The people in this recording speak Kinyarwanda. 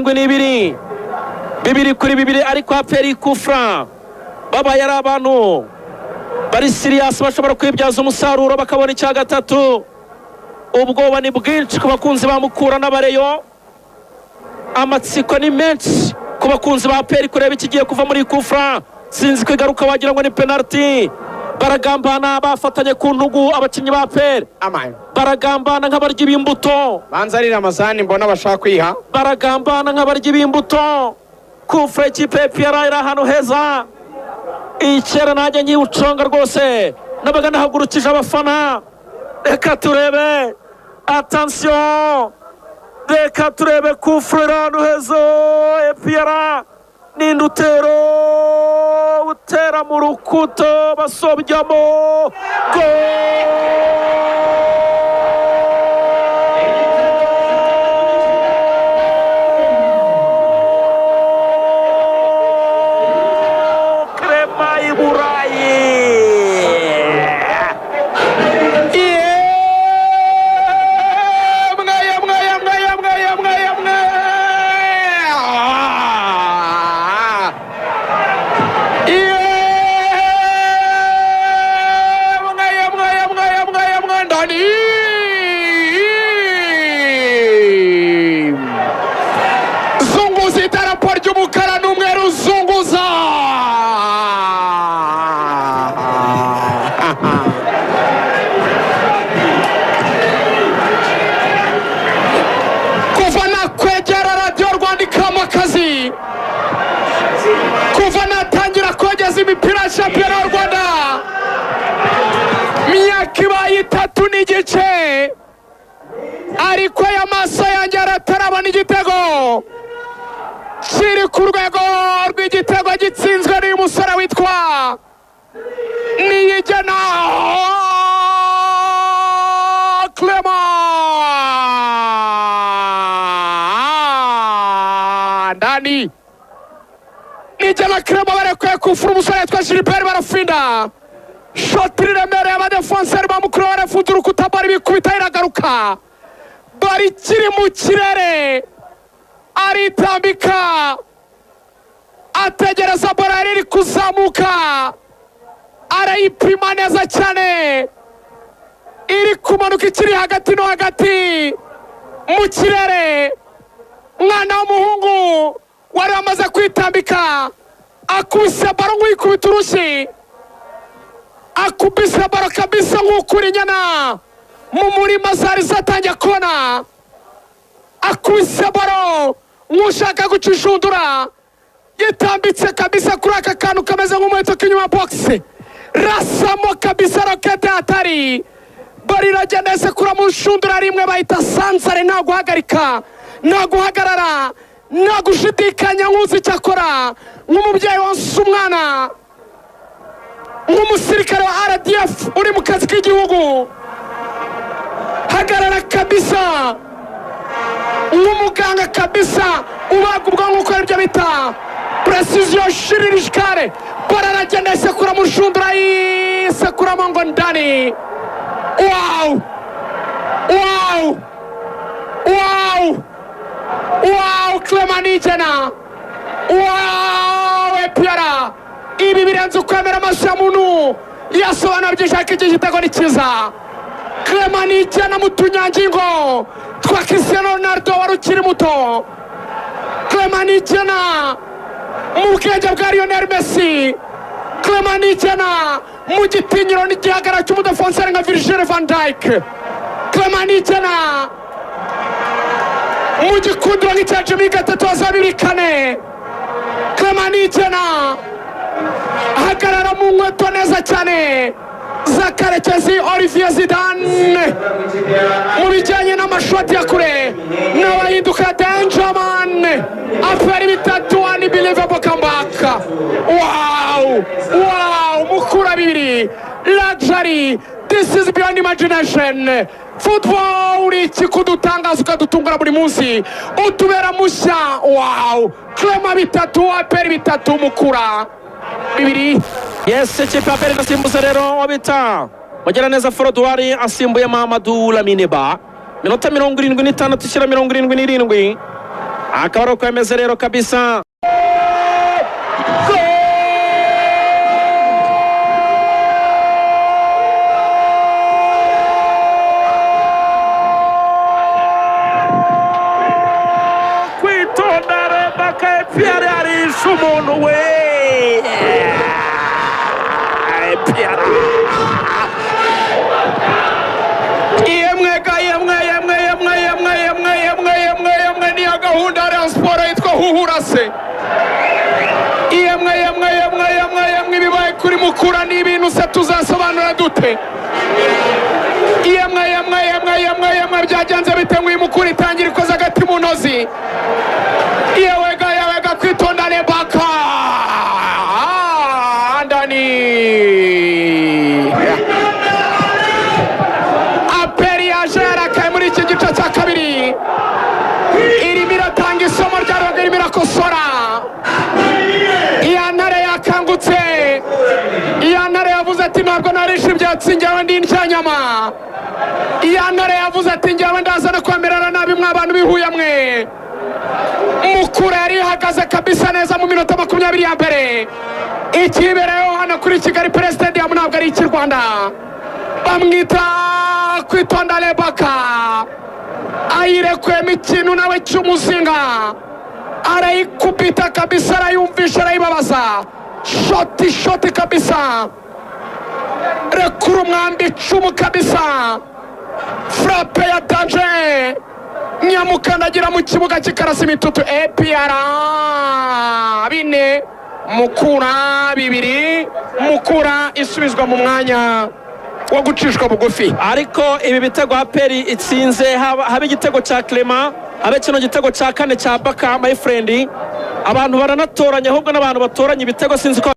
bibiri kuri bibiri ariko aperi kufra baba yari abantu bari serious bashobora kwibyaza umusaruro bakabona icya gatatu. Ubwoba ni bwinshi ku bakunzi ba Mukura n'abareyo, amatsiko ni menshi ku bakunzi ba aperi kureba ikigiye kuva muri kufra. Sinzi kwigaruka wagira ngo ni penalty. Baragambana bafatanye ku ntugu abakinnyi ba aperi, baragambana nk'abarya ibimbuto. Banza ari Ramazani mbona bashaka kwiha, baragambana nk'abarya ibimbuto. Kufra ikipe y'Epiyara iri ahantu heza. Icyera najya nyiwuconga rwose, nabaga nahagurukije abafana. Reka turebe, attention, reka turebe Kufra iri ahantu heza. Epiyara ninde utera mu rukuta basobyamo Crema i Burayi. Zunguza idarapo ry'umukara n'umweru, zunguza. Kuva nakwegera radiyo Rwanda ikamakazi, kuva natangira kogeza imipira ya shampiyona y'u Rwanda, myaka ibaye 3 n'igice, ariko y'amaso yanjye aratarabona igitego kiri ku rwego rw'igitego gitsinzwe n'uyu musore witwa Niyigena Clement. Ndani Niyigena Clement barekuye Kufra, umusore witwa Gilbert barafinda. Shoti riremereye, abadefenseri ba Mukura barafunze urukuta, bari bikubita iragaruka, bari kiri mu kirere, aritambika ategereza bora iri kuzamuka, arayipima neza cyane, iri kumanuka ikiri hagati no hagati mu kirere. Umwana w'umuhungu wari wamaze kwitambika akubise baro nk'uyikubita urushyi, akubise baro kabisa nk'ukuri inyana mu murima zari zatangiye kona, akubise baro nk'ushaka gucishundura, yitambitse kabisa kuri aka kantu kameze nk'umuheto k'inyuma box, rasamo kabisa rokete hatari, bari iragendese kura mu nshundura rimwe bahita sansare, nta guhagarika, nta guhagarara, nta gushidikanya nk'uzi icyo akora, nk'umubyeyi wonsa umwana, nk'umusirikare wa RDF uri mu kazi k'igihugu. Hagarara kabisa, nk'umuganga kabisa ubaga ubwonko, ukora ibyo bita precision chirurgicale. Bora aragenda isekura mu nshundura, yisekuramo ngo ndani. Wow, wow, wow, wow, Clement Niyigena, wow, Epiyara. Ibi birenze ukwemera amaso ya muntu yasobanura byishaka iki gitego ni cyiza. Clement Niyigena mu tunyangingo twa Cristiano Ronaldo wari ukiri muto, Clement Niyigena mu bwenge bwa Lionel Messi, Clement Niyigena mu gitinyiro n'igihagararo cy'umudefenseri nka Virgil van Dijk, Clement Niyigena mu gikundiro nk'icya Jimmy Gatatu za 2004, Clement Niyigena ahagarara mu nkweto neza cyane za Karekezi Olivier Zidane mu bijyanye n'amashoti ya kure, n'abahinduka Dangerman. Aperi bitatu, unbelievable comeback. Wow, wow, Mukura 2, luxury, this is beyond imagination. Football iki kudutangaza ukadutungura buri munsi, utubera mushya. Wow, Clement 3, Aperi 3, Mukura 2. Yes, ikipe ya aperi inasimbuza rero wabita Mugiraneza Frodouari asimbuye Mahamadou Lamine Ba. Minota 76 ishyira 77. akaba ari uko bimeze rero kabisa. Kwitonda Rebaka Pierre arisha umuntu we. Pierre yemwe ni gahunda ya siporo yitwa huhurase. Yemwe bibaye kuri Mukura ni ibintu se tuzasobanura dute? Yemwe byagenze bite ngo Mukura itangira ikoze agati mu nozi? Yewega kwitonda Rebaka andani aperi ajera kai muri iki gice cya kabiri irimo iratanga isomo ryaroga irimo irakosora. Iyantare yakangutse, Iyantare yavuze ati ntabwo narisha ibyatsi njyewe ndi indyanyama. Iyantare yavuze ati njyewe ndaza no kwemerera nabi mw'abantu bihuye mwe. Mukura yari ihagaze kabisa neza mu minota 20 ya mbere. Ikibereyeho hano kuri Kigali Pele Stadium ntabwo ari iki Rwanda. Bamwita kwitonda Rebaka, ayirekwemo ikintu nawe cy'umuzinga, arayikubita kabisa, arayumvisha, arayibabaza. Shoti kabisa, rekura umwambi icumu kabisa, frappe ya danger, nyamukandagira mu kibuga kikarasa imitutu. APR bine Mukura 2, Mukura isubizwa mu mwanya wo gucishwa bugufi. Ariko ibi bitego aperi itsinze, haba igitego cya Clement, habe kino gitego cya kane cya Baka my friend, abantu baranatoranya, ahubwo n'abantu batoranya ibitego sinzi ko